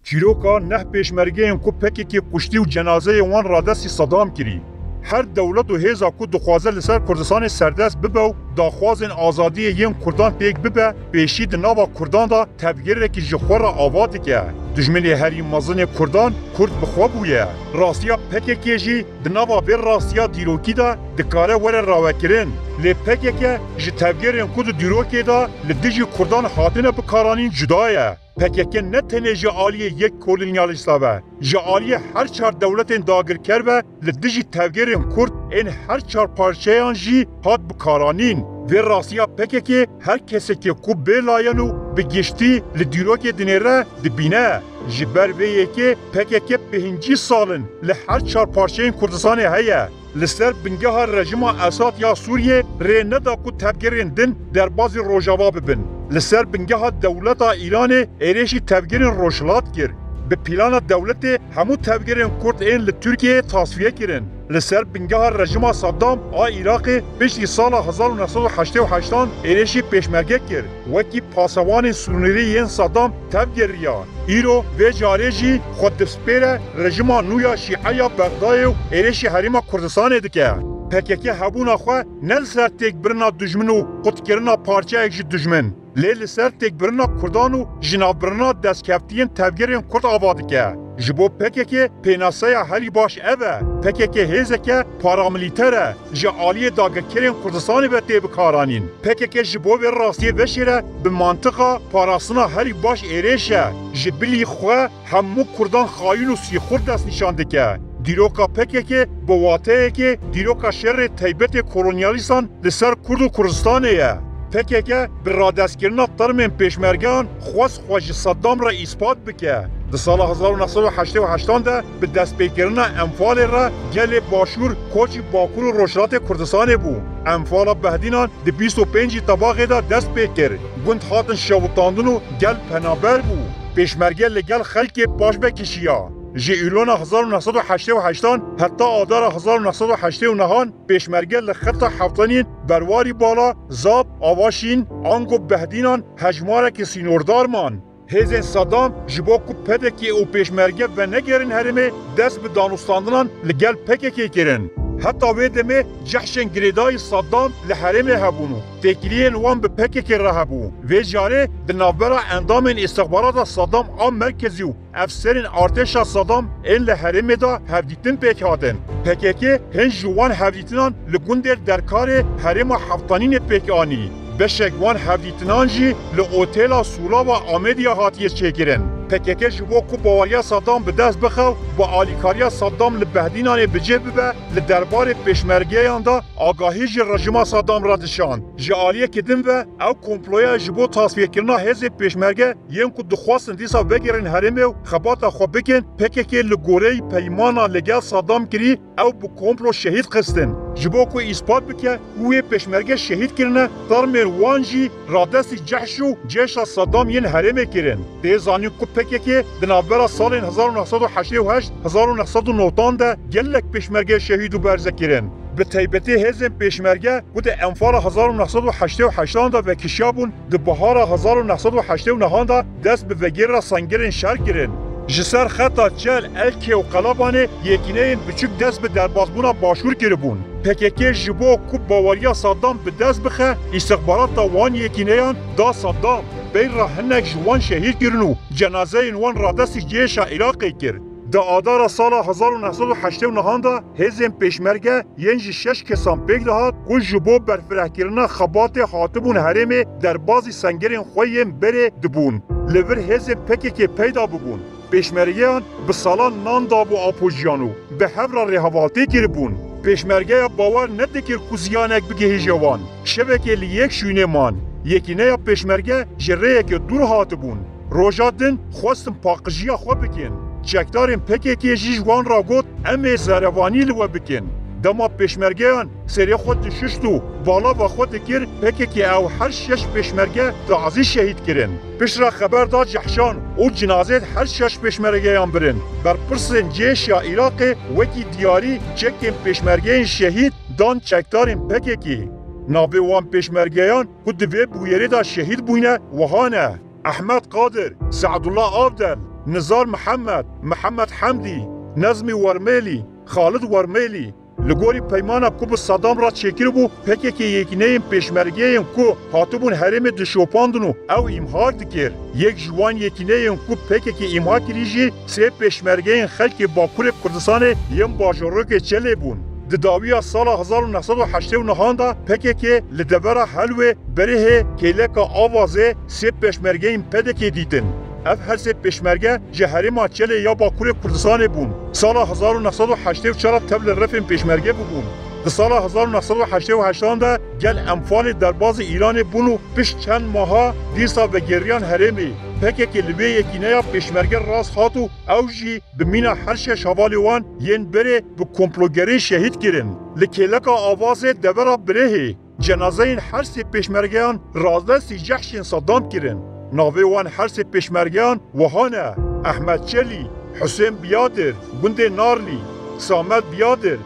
چیروکا نه پیشمرگین کو پککی قشتی و جنازه وان را دستی صدام کری. هر دولت و هیزا کو دخوازه لسر کردستان سردست ببه و داخوازن آزادی ین کردان پیک ببه پیشید ناوا کردان دا تبگیره که جخور آواد که دجمنی هری مزن کردان کرد بخوا بویه راستیا پککی جی دناوا بیر راستیا دیروکی دا دکاره ور راوکرین لی پککی جی تبگیرین کود دیروکی دا لدیجی کردان حاطنه بکارانین جدایه پککی نه تنه جعالیه یک کولونیالیستا و جعالیه هر چهار دولتین داگر کرده لدیجی تبگیرین کرد این هر چهار پارچهان جی هات بکارانین و راستیا پککی هر کسی که کوب بلایانو بگشتی لدیروکی دنیره دبینه جبر ویه که پککی پهنجی سالن لهر چهار پارچهین کردستان هیه لسر بنگه رژیم اساد یا سوریه ری ندا کو تبگیرین دن در بازی روجاوا ببن لسر بنگه دولت ایران ایریشی تبگیرین روشلات گر به پلان دولت همو تبگیرین کرد این لترکیه تصفیه کرن لسر بنگه رژیم صدام عراق پیش سال 1988 ایریشی پیشمرگه کرد وکی پاسوان سونری این صدام تبگیریا ایرو و جارجی خود دسپیره رژیم نویا شیعه بغداد و ایریشی حریم کردستان دکه پککی هبونا خو نل سر تک برنا دجمن و قط کرنا پارچه اکش دجمن لیل سر تک برنا کردان و جناب برنا دستکفتین تبگیرین کرد آباد که جبو پککی پیناسای هلی باش اوه پککی هیزه که پاراملیتره جعالی داگرکرین کردستانی به تیب کارانین پککی جبو به راستی وشیره به منطقه پاراسنا هلی باش ایریشه جبلی خواه همو کردان خایون و سیخور دست نشانده که دیروکا پککی بواته که دیروکا شر تیبت کولونیالیستان لسر کرد و کردستانه پککی برادستگرنا ترمین پیشمرگان خواست خواج صدام را اثبات بکه در سال 1988 ده به دست پیکرنا انفال را گل باشور کوچی باکور و روشلات کردستان بو انفال بهدینان ده 25 طباقه ده دست پیکر گند خاطن شوطاندن و گل پنابر بو پیشمرگه لگل خلک باش بکشیا جی ایلون 1988 حتی آدار 1989 پیشمرگه لخط هفتانین برواری بالا زاب آواشین آنگو بهدینان هجماره که سینوردار مان هزین صدام جبا کو پدکی او پیشمرگه و نگرین هرمه دست به دانستاندنان لگل پککی کرن حتی ویدمه جحشن گریدای صدام لحرمه هبونو تکلیین وان به پککی رهبو و جاره دنابرا اندام استخبارات صدام آم مرکزی و افسرین ارتش صدام این لحرمه دا هفدیتن پیک هاتن پککی هنج جوان هفدیتنان لگوندر در کار حرم هفتانین پیک آنی بشکوان هفدیتنان جی لأوتیلا سولا و آمدیا هاتیه چکرن پککی جبو کو باوریا صدام به دست بخو با آلیکاریا صدام لبهدینان بجه ببه لدربار پیشمرگه آندا آگاهی جی رژیم صدام را دشاند جعالیه کدن و او کمپلویا جبو تصفیه کرنا حزب پیشمرگه یم کو دخواستن دیسا بگیرن حرمه و خباتا خو بکن پککی لگوره پیمانا لگل صدام کری او بو کمپلو شهید خستن جبو کو اثبات بکه اوی پیشمرگه شهید کرنه ترمیر وانجی رادست جحش و جیش صدام ین حرمه کرن دیزانی کو پککی دنابرا سال 1988 1990 ده گلک پیشمرگه شهید و برزه کرن به تیبتی هزم پیشمرگه بود انفال 1988 ده و کشیابون ده بهار 1989 ده دست به وگیر را سنگرین شر کرن جسر خطا چل الکی و قلابانه یکینه این بچوک دست به دربازبونا باشور کربون پککی جبو کوب باوریا صدام به دست بخه استخبارات دا وان یکینه دا صدام بین را هنک جوان شهید کرنو جنازه این وان را دستی جیش عراقی کرد دا آدار سال 1989 دا هزم پیشمرگه ینج 6 کسان پیک دهات که جبو برفره کرنا خبات حاطبون حرم در بازی سنگرین خویم بره دبون لور هزم پککی پیدا ببون پیشمرگیان به سالان نان دابو آپوژیانو به هفر رهواتی کربون پیشمرگه باور ندکر کزیانک بگه جوان شبکه لیک شونه مان یکینه یا پیشمرگه جره که دور هاتبون روژادن خواستم پاقجیا خوا بکن چکدارین پککی جیجوان را گوت امی زروانی لوا بکن دما پیشمرگیان سری خود ششتو بالا و خود کر پککی او هر شش پیشمرگه دعازی شهید کرن پیش را خبر داد جحشان او جنازه هر شش پیشمرگیان برن بر پرسن جیش یا عراق وکی دیاری چکین پیشمرگیان شهید دان چکدارین پککی ناوی وان پیشمرگیان خود وی بویری دا شهید بوینه وهانه احمد قادر سعدالله آفدل نزار محمد، محمد حمدی، نظمی ورمیلی، خالد ورمیلی لگوری پیمانا کو به صدام را چکر بو پکی که یکینه پیشمرگه کو هاتبون حرم دشوپاندنو او امها دکر یک جوان یکینه کو پکی که امها کریجی سه پیشمرگه خلک باکور کردستان یم باجورک چله بون دداوی سال 1989 دا پکی که لدبر حلوه بره کلک آوازه سه پیشمرگه پدکی دیدن اف هر سه پیشمرگه جهری ماچله یا باکور کردستان بون سال 1984 تبل رفن پیشمرگه بون در سال 1988 دا گل انفال درباز ایران بونو پیش چند ماها دیسا و گریان حرمی پکه که لبه یکینه پیشمرگه راست خاطو اوجی بمینا هرش شوالی وان ین بره به کمپلوگری شهید کرن لکلک آواز دبرا بره جنازه هر سه پیشمرگیان رازدستی جحشین صدام کرن ناوی وان هر سه پیشمرگیان وهانه احمد چلی، حسین بیادر، گند نارلی، سامد بیادر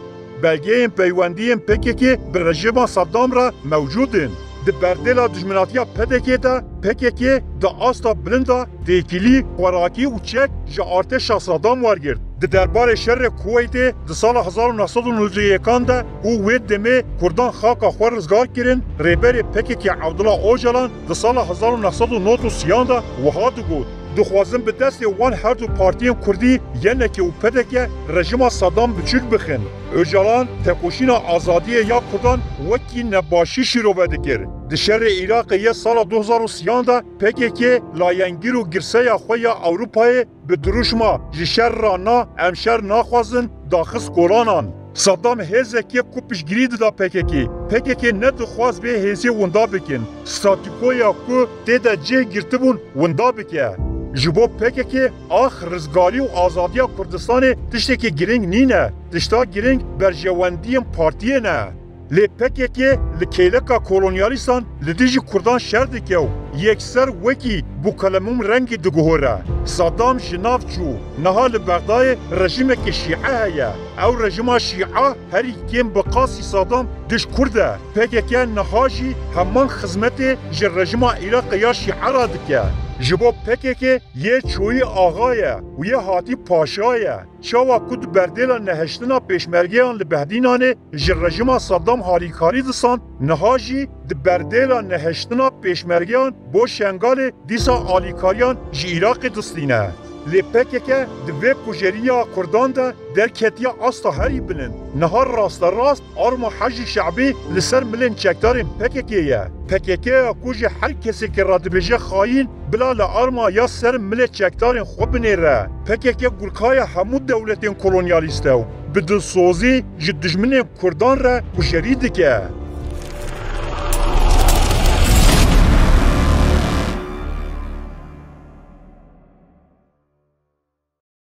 belgeyen peyvendiyen PKK bir rejima Saddam ra mevcudin. Di berdela dijminatiya PKK da PKK da asta bilinda tekili, xwarakî û çek ji artêşa Saddam wergirt. Di derbarê şerê Kuweytê di sala 1991 de û wê demê Kurdan xaka xwe rizgar kirin, rêberê PKK Abdullah Öcalan di sala 1993 da wiha digot. Dixwazin bi destê wan her du partiyên Kurdî yenekê û PKK rejima Saddam biçûk bixin. Öcalan tekoşîna azadiyê ya Kurdan wekî nebaşî şîrove dikir. Di şerê Iraqê yê sala 2030 da PKK layengîr û girseya xwe ya Ewropayê bi duruşma ji şer re na em şer naxwazin daxist kolanan. Saddam hêzekê ku piştgirî dida PKK nedixwaz bê hêzê winda bikin. Statûkoya ku tê de cih girtibûn winda bike. Ji bo PKK ax rizgarî û azadiya Kurdistanê tiştekî giring nîne. Tişta giring berjewendiyên partiyê ne. Lê PKK li kêleka kolonyalîstan li dijî Kurdan şer dike û yekser wekî bu kalemûm rengî diguhore. Saddam ji nav çû, niha li Bexdayê rejimekî şîe heye. Ew rejima şîe herî kêm bi qasî Saddam diş Kurd e. PKK niha jî heman xizmetê ji rejima Iraqê ya şîe ra dike. Ji bo PKK yê çoyî axa ye û yê hatî paşa ye. Çawa ku di berdêla neheştina pêşmergeyan li Behdînanê ji rejima Saddam halîkarî disan, niha jî di berdêla neheştina pêşmergeyan bo Şengalê dîsa alîkariyan ji Iraqê distîne. Lê PKK di vê kujeriya Kurdan de derketiya asta herî bilind. Niha rasterast arma hejî şeعبî li ser milên çekdarên PKK ye. PKK ku ji her kesekê re dibêje xayîn bila li arma ya ser milê çekdarên xwe binêre. PKK gurkaya hemû dewletên kolonyalîst e û bi dilsozî ji dijminên Kurdan re kujerî dike.